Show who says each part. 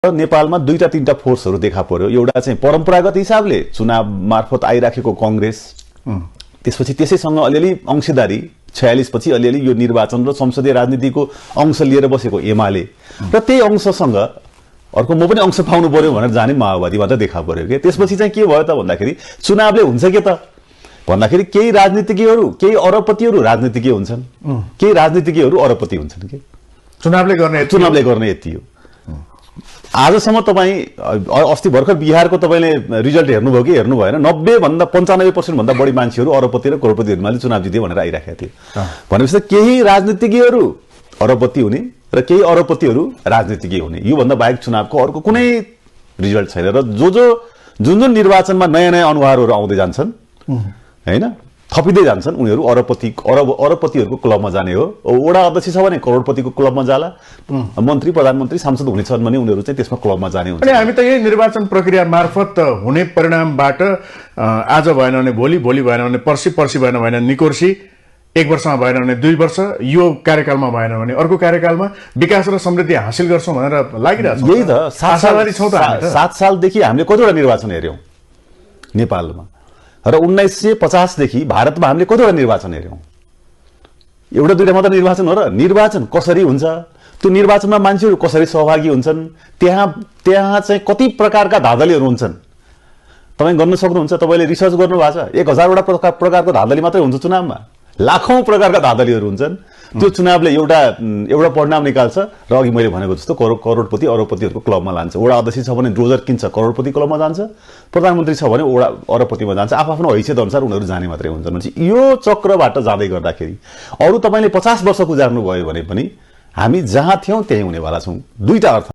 Speaker 1: नेपालमा दुईटा तीनटा फोर्सहरू देखा पर्यो। एउटा चाहिँ परम्परागत हिसाबले चुनाव मार्फत आइराखेको कांग्रेस, त्यसपछि त्यसैसँग अलिअलि अंशदारी 46 पछि अलिअलि यो निर्वाचन र संसदीय राजनीतिको अंश लिएर बसेको एमाले र त्यही अंशसँग अर्को म पनि अंश पाउनु पर्यो भनेर जाने माओवादीमा त देखा पर्यो के। त्यसपछि चाहिँ के भयो त भन्दाखेरि चुनावले हुन्छ के त भन्दाखेरि केही राजनीतिज्ञहरू केही अरबपतिहरू राजनीतिज्ञ हुन्छन्, केही राजनीतिज्ञहरू अरबपति हुन्छन् के।
Speaker 2: चुनावले गर्ने
Speaker 1: यति हो। आजसम्म तपाईँ अस्ति भर्खर बिहारको तपाईँले रिजल्ट हेर्नुभयो कि हेर्नु भएन? 90% भन्दा बढी मान्छेहरू अरबपति र करोडपतिहरूले चुनाव जित्यो भनेर आइराखेका थिए। भनेपछि केही राजनीतिज्ञहरू अरबपति हुने र केही अरबपतिहरू राजनीतिज्ञ हुने, यो भन्दा बाहेक चुनावको अर्को कुनै रिजल्ट छैन। र जुन निर्वाचनमा नयाँ नयाँ अनुहारहरू आउँदै जान्छन् हैन, थपिँदै जान्छन्, उनीहरू अरबपतिहरूको क्लबमा जाने हो। वडा अध्यक्ष छ भने करोडपतिको क्लबमा जाला, मन्त्री प्रधानमन्त्री सांसद हुने छन् भने उनीहरू चाहिँ त्यसमा क्लबमा जाने हुन्छ।
Speaker 2: अनि हामी त यही निर्वाचन प्रक्रिया मार्फत हुने परिणामबाट आज भएन भने भोलि, भोलि भएन भने पर्सि, पर्सि भएन भने निकोर्सी, 1 वर्षमा भएन भने 2 वर्ष, यो कार्यकालमा भएन भने अर्को कार्यकालमा विकास र समृद्धि हासिल गर्छौं भनेर लागिरहेछ।
Speaker 1: यही त 7 सालदेखि हामीले कतिवटा निर्वाचन हेर्यौं नेपालमा, र 1950 देखि भारतमा हामीले कतिवटा निर्वाचन हेर्यौं। एउटा दुईटा मात्र निर्वाचन हो र निर्वाचन कसरी हुन्छ, त्यो निर्वाचनमा मान्छेहरू कसरी सहभागी हुन्छन्, त्यहाँ चाहिँ कति प्रकारका धाँधलीहरू हुन्छन् तपाईँ गर्न सक्नुहुन्छ। तपाईँले रिसर्च गर्नु भएको छ, 1000 वटा प्रकारको धाँधली मात्रै हुन्छ चुनावमा, लाखौं प्रकारका धाँधलीहरू हुन्छन्। त्यो चुनावले एउटा परिणाम निकाल्छ र अघि मैले भनेको जस्तो करोडपति अरबपतिहरूको क्लबमा लान्छ। वडा अध्यक्ष छ भने डोजर किन्छ, करोडपति क्लबमा जान्छ, प्रधानमन्त्री छ भने वडा अरबपतिमा जान्छ। आफ्नो हैसियत अनुसार उनीहरू जाने मात्रै हुन्छन्। भने यो चक्रबाट जाँदै गर्दाखेरि अरू तपाईँले 50 वर्ष गुजार्नु भयो भने पनि हामी जहाँ थियौं त्यही हुनेवाला छौं। दुईटा अर्थ